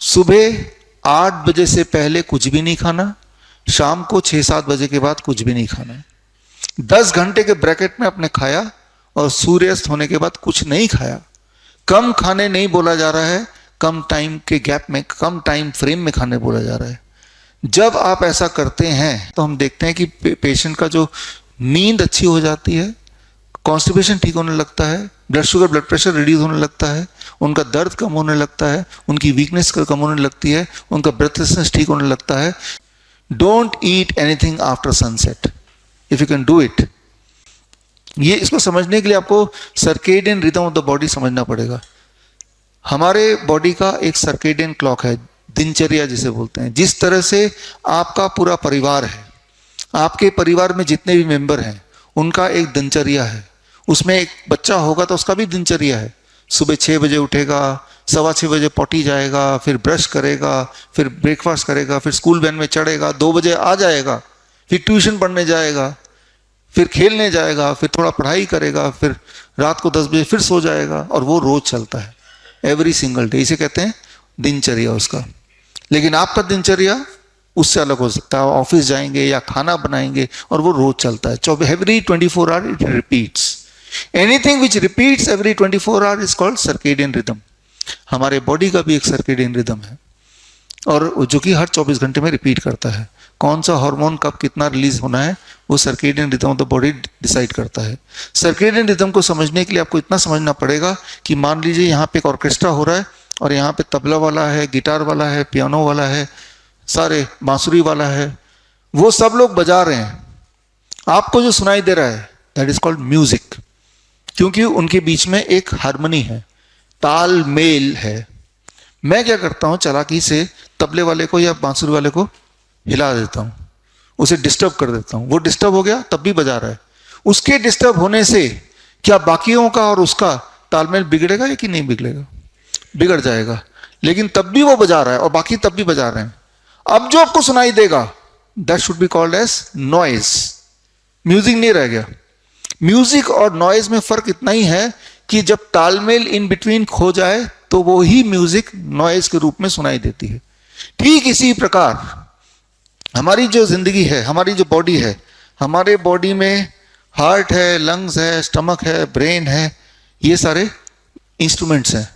सुबह 8 बजे से पहले कुछ भी नहीं खाना, शाम को 6-7 बजे के बाद कुछ भी नहीं खाना। 10 घंटे के ब्रैकेट में आपने खाया और सूर्यास्त होने के बाद कुछ नहीं खाया। कम खाने नहीं बोला जा रहा है, कम टाइम के गैप में, कम टाइम फ्रेम में खाने बोला जा रहा है। जब आप ऐसा करते हैं तो हम देखते हैं कि पेशेंट का जो नींद अच्छी हो जाती है, कॉन्स्टिपेशन ठीक होने लगता है, blood sugar blood pressure reduce होने लगता है, उनका दर्द कम होने लगता है, उनकी वीकनेस कम होने लगती है, उनका ब्रेथलेसनेस ठीक होने लगता है। Don't eat anything after sunset if you can do it. ये इसको समझने के लिए आपको circadian rhythm of the body समझना पड़ेगा। हमारे बॉडी का एक सर्केडियन क्लॉक है, दिनचर्या जिसे बोलते हैं। जिस तरह से आपका पूरा परिवार है, आपके परिवार में जितने भी मेंबर हैं उनका एक दिनचर्या है। उसमें एक बच्चा होगा तो उसका भी दिनचर्या है। सुबह 6 बजे उठेगा, 6:15 बजे पॉटी जाएगा, फिर ब्रश करेगा, फिर ब्रेकफास्ट करेगा, फिर स्कूल वैन में चढ़ेगा, 2 बजे आ जाएगा, फिर ट्यूशन पढ़ने जाएगा, फिर खेलने जाएगा, फिर थोड़ा पढ़ाई करेगा, फिर रात को 10 बजे फिर सो जाएगा। और वो रोज चलता है, एवरी सिंगल डे। इसे कहते हैं दिनचर्या उसका। लेकिन आपका दिनचर्या उससे अलग हो सकता है। ऑफिस जाएंगे या खाना बनाएंगे और वो रोज चलता है। Every 24 hour it repeats. Anything which repeats every 24 our is called circadian rhythm. हमारे बॉडी का भी एक सर्केडियन रिदम है और जो कि हर 24 घंटे में रिपीट करता है। कौन सा हार्मोन कब कितना रिलीज होना है वो circadian rhythm of the body decide करता है। सर्केडियन रिदम को समझने के लिए आपको इतना समझना पड़ेगा कि मान लीजिए यहाँ पे एक ऑर्केस्ट्रा हो रहा है और यहाँ पे तबला वाला है, गिटार वाला है, पियानो वाला है, सारे बांसुरी वाला है, वो सब लोग बजा रहे हैं। आपको जो सुनाई दे रहा है दैट इज कॉल्ड म्यूजिक, क्योंकि उनके बीच में एक हार्मनी है, ताल मेल है। मैं क्या करता हूं, चालाकी से तबले वाले को या बांसुरी वाले को हिला देता हूं, उसे डिस्टर्ब कर देता हूं। वो डिस्टर्ब हो गया तब भी बजा रहा है। उसके डिस्टर्ब होने से क्या बाकियों का और उसका तालमेल बिगड़ेगा या कि नहीं बिगड़ेगा? बिगड़ जाएगा। लेकिन तब भी वो बजा रहा है और बाकी तब भी बजा रहे हैं। अब जो आपको सुनाई देगा that should be called as noise. Music नहीं रह गया। म्यूजिक और नॉइज में फर्क इतना ही है कि जब तालमेल इन बिटवीन खो जाए तो वो ही म्यूजिक नॉइज के रूप में सुनाई देती है। ठीक इसी प्रकार हमारी जो जिंदगी है, हमारी जो बॉडी है, हमारे बॉडी में हार्ट है, लंग्स है, स्टमक है, ब्रेन है, ये सारे इंस्ट्रूमेंट्स हैं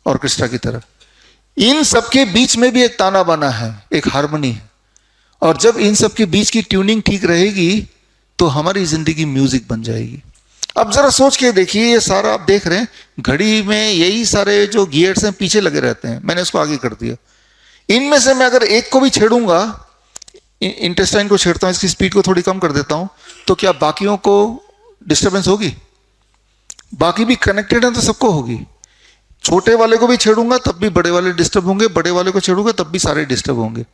ऑर्केस्ट्रा की तरह। इन सब के बीच में भी एक ताना बाना है, एक हार्मनी है। और जब इन सब के बीच की ट्यूनिंग ठीक रहेगी तो हमारी जिंदगी म्यूजिक बन जाएगी। अब जरा सोच के देखिए, ये सारा आप देख रहे हैं घड़ी में यही सारे जो गियर्स हैं पीछे लगे रहते हैं। मैंने इसको आगे कर दिया। इनमें से मैं अगर एक को भी छेड़ूंगा, इंटेस्टाइन को छेड़ता हूं, इसकी स्पीड को थोड़ी कम कर देता हूं, तो क्या बाकियों को डिस्टर्बेंस होगी? बाकी भी कनेक्टेड है तो सबको होगी। छोटे वाले को भी छेड़ूंगा तब भी बड़े वाले डिस्टर्ब होंगे, बड़े वाले को छेड़ूंगा तब भी सारे डिस्टर्ब होंगे।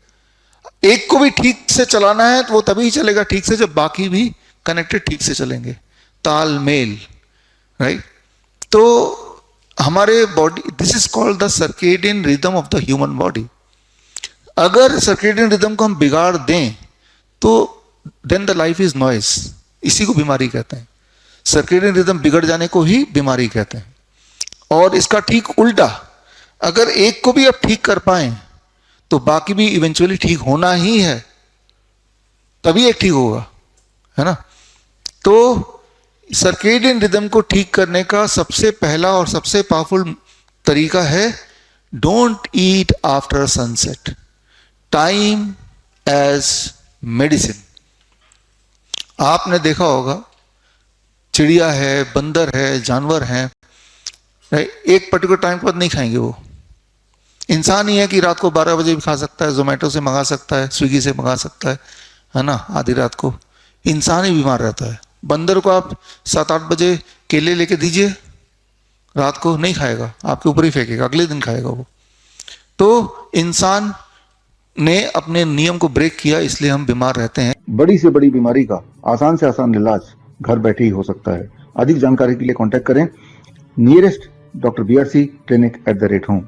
एक को भी ठीक से चलाना है तो वो तभी ही चलेगा ठीक से जब बाकी भी कनेक्टेड ठीक से चलेंगे। तालमेल, राइट? तो हमारे body, this is called the circadian rhythm of the human body. अगर सर्केडियन रिदम को हम बिगाड़ दें तो then the life is noise. इसी को बीमारी कहते हैं। सर्केडियन रिदम बिगड़ जाने को ही बीमारी कहते हैं। और इसका ठीक उल्टा, अगर एक को भी आप ठीक कर पाए तो बाकी भी इवेंचुअली ठीक होना ही है, तभी एक ठीक होगा, है ना? तो सर्केडियन रिदम को ठीक करने का सबसे पहला और सबसे पावरफुल तरीका है don't eat after sunset. Time as medicine. आपने देखा होगा चिड़िया है, बंदर है, जानवर हैं, एक पर्टिकुलर टाइम के बाद नहीं खाएंगे। वो इंसान ही है कि रात को 12 बजे भी खा सकता है, जोमेटो से मंगा सकता है, स्विगी से मंगा सकता है ना, आधी रात को। इंसान ही बीमार रहता है। बंदर को आप 7-8 बजे केले लेके दीजिए, रात को नहीं खाएगा, आपके ऊपर ही फेंकेगा, अगले दिन खाएगा वो। तो इंसान ने अपने नियम को ब्रेक किया, इसलिए हम बीमार रहते हैं। बड़ी से बड़ी बीमारी का आसान से आसान इलाज घर बैठे ही हो सकता है। अधिक जानकारी के लिए कांटेक्ट करें nearest doctor BRC clinic @home।